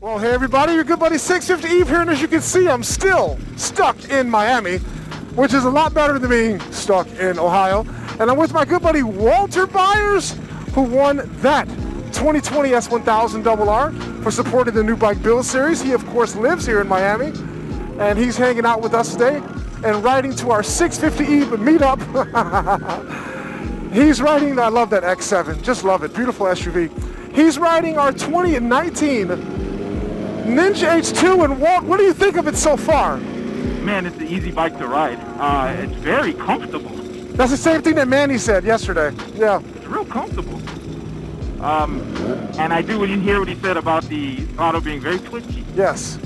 Well, hey everybody, your good buddy 650 Eve here, and as you can see, I'm still stuck in Miami, which is a lot better than being stuck in Ohio. And I'm with my good buddy Walter Byers, who won that 2020 S1000RR for supporting the new bike build series. He of course lives here in Miami, and he's hanging out with us today and riding to our 650 Eve meetup. He's riding, I love that X7, just love it, beautiful SUV. He's riding our 2019 Ninja H2, and Walt, what do you think of it so far? Man, it's an easy bike to ride. It's very comfortable. That's the same thing that Manny said yesterday. Yeah. It's real comfortable. And I do hear what he said about the throttle being very twitchy. Yes.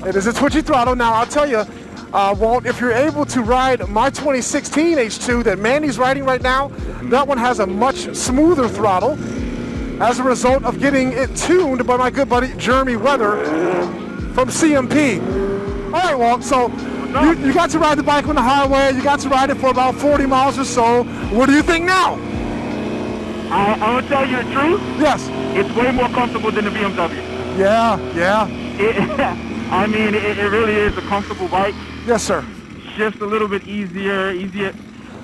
It is a twitchy throttle. Now, I'll tell you, Walt, if you're able to ride my 2016 H2 that Manny's riding right now, that one has a much smoother throttle as a result of getting it tuned by my good buddy Jeremy Weather from CMP. All right, Walt, so you got to ride the bike on the highway. You got to ride it for about 40 miles or so. What do you think now? I'm going to tell you the truth. Yes. It's way more comfortable than the BMW. Yeah, yeah. I mean, it really is a comfortable bike. Yes, sir. Just a little bit easier. You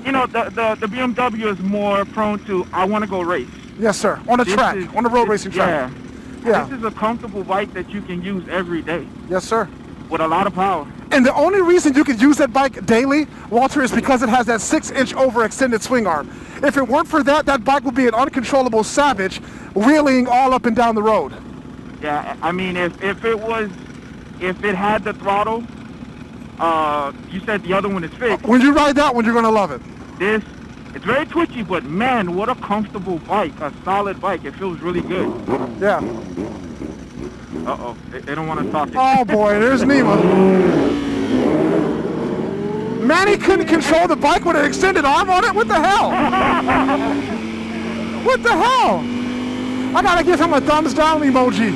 know, the BMW is more prone to, I want to go race. Yes, sir. On the track, on the road racing track. Yeah. This is a comfortable bike that you can use every day. Yes, sir. With a lot of power. And the only reason you could use that bike daily, Walter, is because it has that 6-inch overextended swing arm. If it weren't for that, that bike would be an uncontrollable savage, wheeling all up and down the road. Yeah, I mean, if it had the throttle, you said the other one is fixed. When you ride that one, you're gonna love it. It's very twitchy, but man, what a comfortable bike, a solid bike. It feels really good. Yeah. Uh-oh, they don't want to talk. Oh boy, there's Nima. Manny couldn't control the bike with an extended arm on it? What the hell? What the hell? I gotta give him a thumbs down emoji.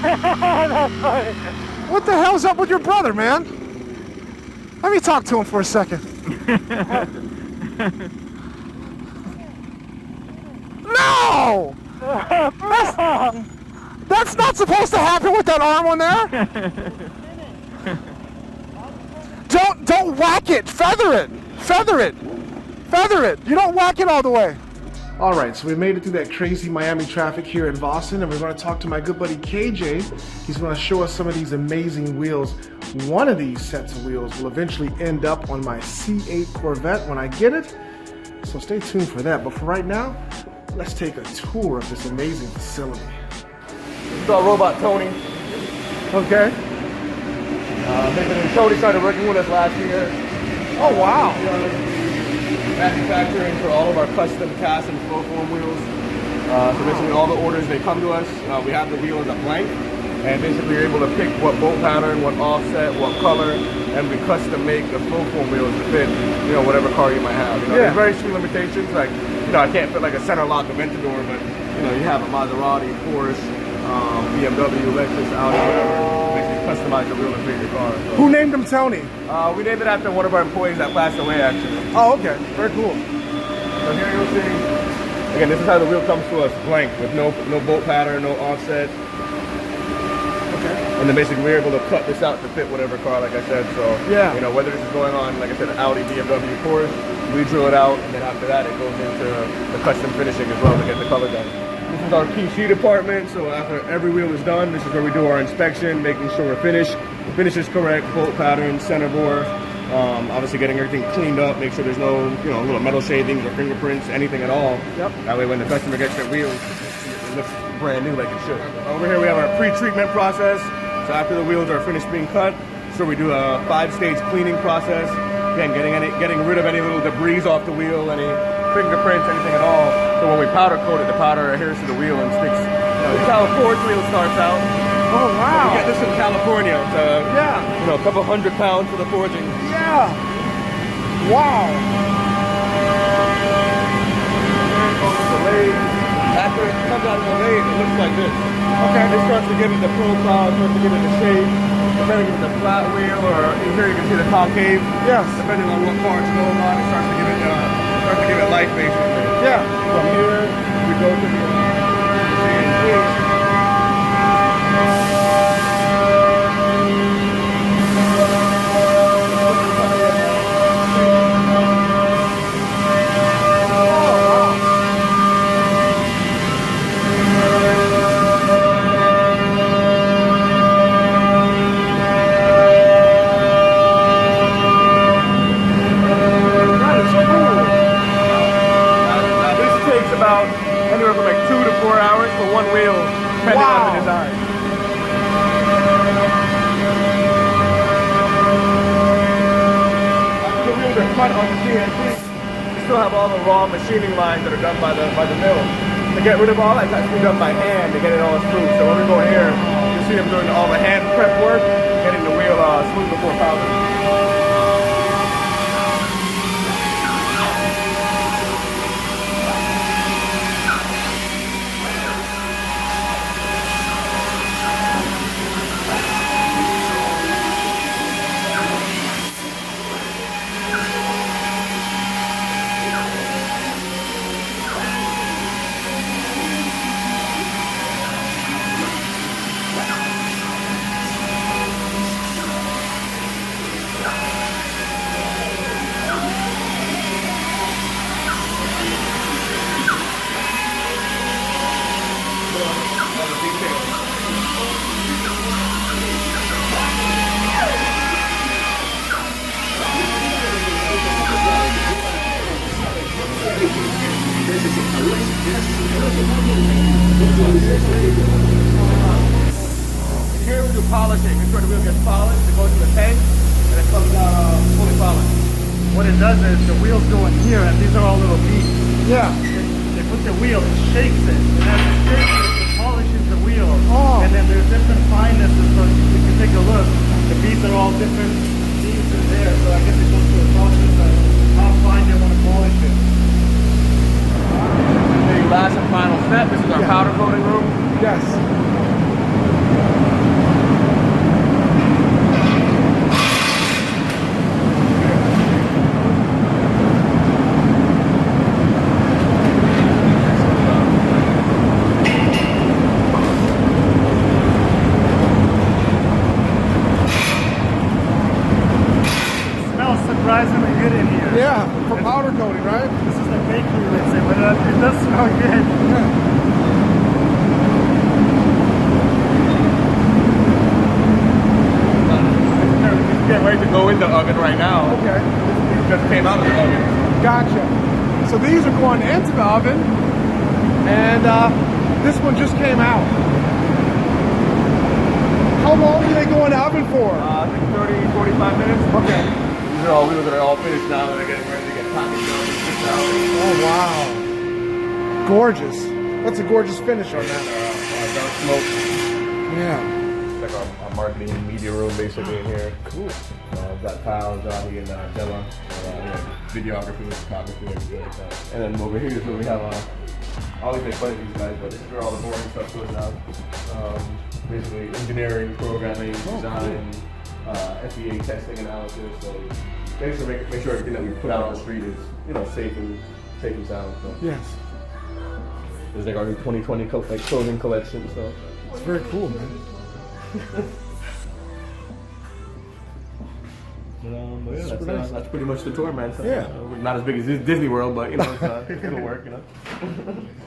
That's funny. What the hell's up with your brother, man? Let me talk to him for a second. No! That's not supposed to happen with that arm on there. Don't whack it. Feather it. Feather it. Feather it. You don't whack it all the way. All right, so we made it through that crazy Miami traffic here in Vossen, and we're going to talk to my good buddy KJ. He's going to show us some of these amazing wheels. One of these sets of wheels will eventually end up on my C8 Corvette when I get it, so stay tuned for that. But for right now, let's take a tour of this amazing facility. This is our robot Tony. Okay. Tony started working with us last year. Oh, wow. Manufacturing for all of our custom cast and flow form wheels. So basically all the orders, they come to us, we have the wheel as a blank, and basically you're able to pick what bolt pattern, what offset, what color, and we custom make the flow form wheels to fit, you know, whatever car you might have. You know, there's very few limitations, like, you know, I can't fit like a center lock Aventador, but you know, you have a Maserati, Porsche, BMW, Lexus, Audi, whatever. Customize the wheel and fit your car. So. Who named him Tony? We named it after one of our employees that passed away, actually. Oh, okay. Very cool. So here you'll see, again, this is how the wheel comes to us, blank, with no bolt pattern, no offset. Okay. And then basically we're able to cut this out to fit whatever car, like I said. So, yeah, you know, whether this is going on, like I said, an Audi, BMW, Porsche, we drill it out, and then after that it goes into the custom finishing as well to get the color done. This is our PC department, so after every wheel is done, this is where we do our inspection, making sure we're finished. The finish is correct, bolt pattern, center bore, obviously getting everything cleaned up, make sure there's no, you know, little metal shavings or fingerprints, anything at all. Yep. That way when the customer gets their wheels, it looks brand new like it should. Over here we have our pre-treatment process. So after the wheels are finished being cut, so we do a 5-stage cleaning process. Again, getting rid of any little debris off the wheel, any fingerprints, anything at all. So when we powder coat it, the powder adheres to the wheel and sticks. This is how a Ford wheel starts out. Oh wow! We get this in California. It's you know, a couple 100 pounds for the forging. Yeah. Wow. The lathe. After it comes out of the lathe, it looks like this. Okay. It starts to give it the profile, starts to give it the shape. Depending if it's a flat wheel or in here you can see the concave. Yes. Depending on what part it's going on, it starts to give it life basically. Yeah. From here, we go to the CNC. front on the CNC, you still have all the raw machining lines that are done by the mill. To get rid of all that, that's done by hand to get it all smooth. So when we go here, you see them doing all the hand prep work, getting the wheel smooth before powder. Here we do polishing. Make sure the wheel gets polished. It goes to the tank and it comes out fully polished. What it does is the wheels go in here, and these are all little beads. Yeah. They put the wheel, it shakes it, and as it shakes it, it polishes the wheel. Oh. And then there's different finenesses, so you can take a look. The beads are all different beads in there, so I guess it goes through a process of how fine they want to polish it. The last and final step, this is our powder coating room. Yes. Surprisingly good in here. Yeah, for powder coating, right? This is the bakery, let's say, but it does smell good. It's getting ready to go in the oven right now. Okay. It just came out of the oven. Gotcha. So these are going into the oven, and this one just came out. How long do they go in the oven for? I think 30, 45 minutes. Okay. These are all wheels that are all finished now, and they're getting ready to get packaged out. Oh, wow. Gorgeous. That's a gorgeous finish on that. Dark smoke. Yeah. It's like our marketing media room basically in here. Cool. We've got Kyle, Johnny, and Della. Videography, photography, everything like that. And then over here is where we have I always make fun of these guys, but this is where all the boring stuff goes down. Basically engineering, programming, design, FEA testing analysis. So basically make sure everything that we put out on the street is safe and sound. So. Yes. It's like our new 2020 clothing collection. So It's very cool, man. That's pretty much the tour, man. So, Yeah. we're not as big as Disney World, but it'll work,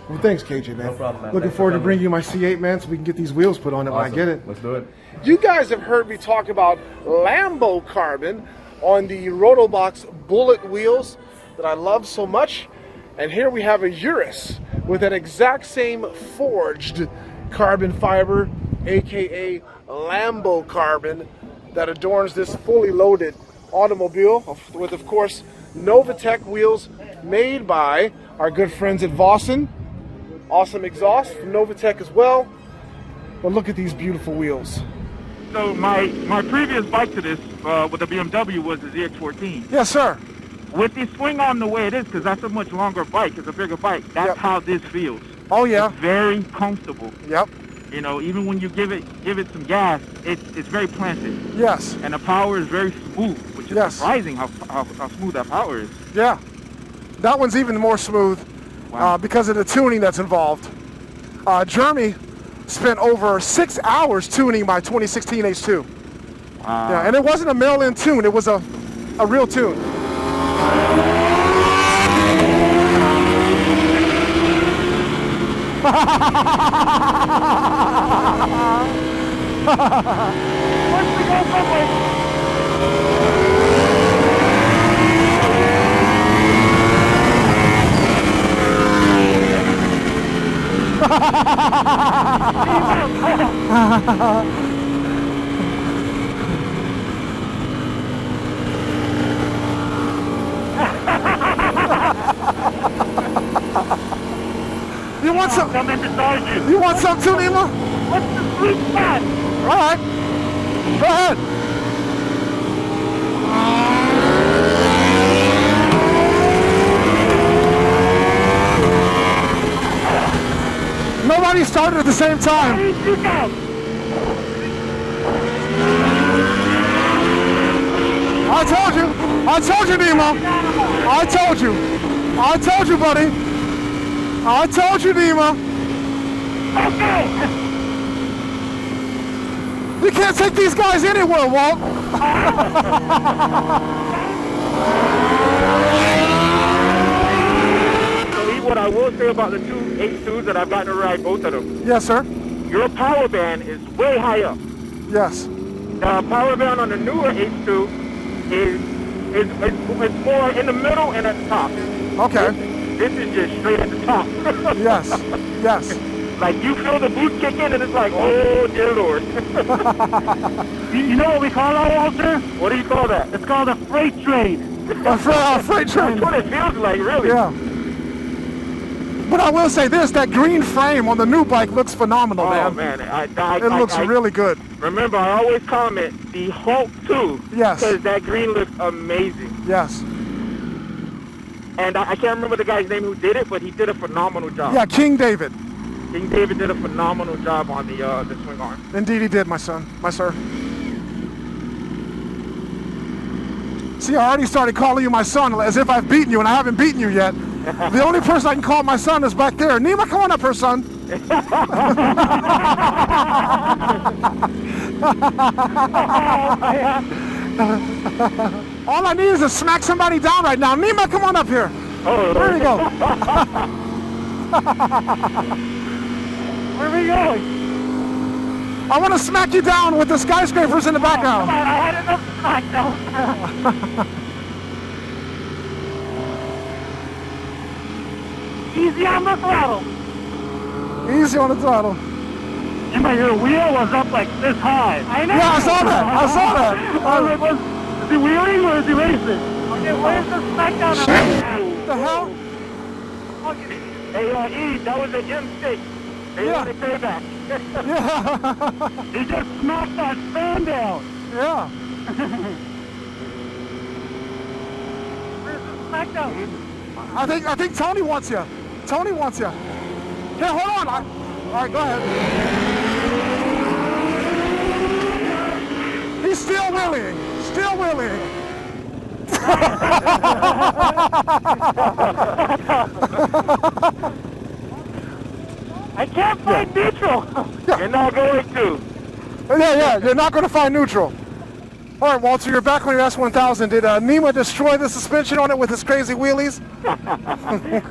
Well, thanks, KJ, man. No problem, man. Looking Thanks forward for to bringing you my C8, man, so we can get these wheels put on it when I get it. Let's do it. You guys have heard me talk about Lambo carbon on the Rotobox bullet wheels that I love so much. And here we have a Urus with that exact same forged carbon fiber, aka Lambo carbon, that adorns this fully loaded automobile with, of course, Novatech wheels made by our good friends at Vossen. Awesome exhaust from Novatech as well. But look at these beautiful wheels. So my previous bike to this with the BMW was the ZX14. Yes, sir. With the swing arm the way it is, because that's a much longer bike, it's a bigger bike, that's how this feels. Oh, yeah. It's very comfortable. Yep. You know, even when you give it some gas, it's very planted. Yes. And the power is very smooth, which is surprising how smooth that power is. Yeah. That one's even more smooth because of the tuning that's involved. Jeremy spent over 6 hours tuning my 2016 H2. Wow. Yeah, and it wasn't a mail-in tune, it was a real tune. Once we go somewhere. want some? Come in beside you. You want some too, Nima? What's the sweet spot? All right. Go ahead. Nobody started at the same time. I told you, Nemo. I told you, buddy. I told you, Nemo. Okay. You can't take these guys anywhere, Walt. What I will say about the two H2s that I've gotten to ride both of them. Yes, sir. Your power band is way high up. Yes. The power band on the newer H2 is more in the middle and at the top. Okay. This is just straight at the top. Yes. Yes. Like you feel the boost kick in and it's like, oh dear Lord. You know what we call that, Walter? What do you call that? It's called a freight train. A freight train. That's what it feels like, really. Yeah. But I will say this, that green frame on the new bike looks phenomenal, Oh man. man, It looks really good. Remember, I always comment the Hulk 2. Yes. Because that green looks amazing. Yes. And I can't remember the guy's name who did it, but he did a phenomenal job. Yeah, King David. King David did a phenomenal job on the swing arm. Indeed he did, my sir. See, I already started calling you my son as if I've beaten you, and I haven't beaten you yet. The only person I can call my son is back there. Nima, come on up here, son. All I need is to smack somebody down right now. Nima, come on up here. Oh, There you go. Where are we going? I want to smack you down with the skyscrapers in the background. Come on, I had enough SmackDown. Easy on the throttle. Easy on the throttle. Your wheel was up like this high. I know. Yeah, I saw that. I saw that. Is he wheeling or is he racing? Okay, where's the SmackDown? What the hell? Hey, E, that was an M6. They Yeah. wanted payback. Yeah. He just smacked that fan down. Yeah. Where's the SmackDown? I think Tony wants you. Tony wants you. Here, hold on. All right, go ahead. He's still wheeling. Still wheeling. I can't find neutral. You're not going to. Yeah, you're not going to find neutral. All right, Walter, you're back on your S1000. Did Nima destroy the suspension on it with his crazy wheelies?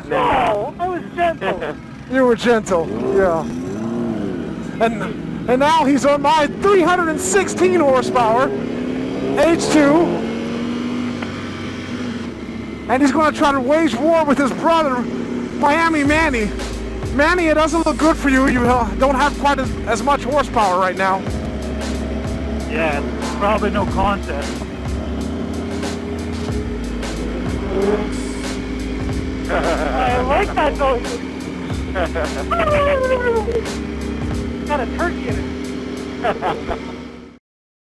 No, I was gentle. You were gentle, yeah. And now he's on my 316 horsepower H2. And he's going to try to wage war with his brother, Miami Manny. Manny, it doesn't look good for you. You don't have quite as much horsepower right now. Yeah, probably no contest. I like that noise. Got a turkey in it.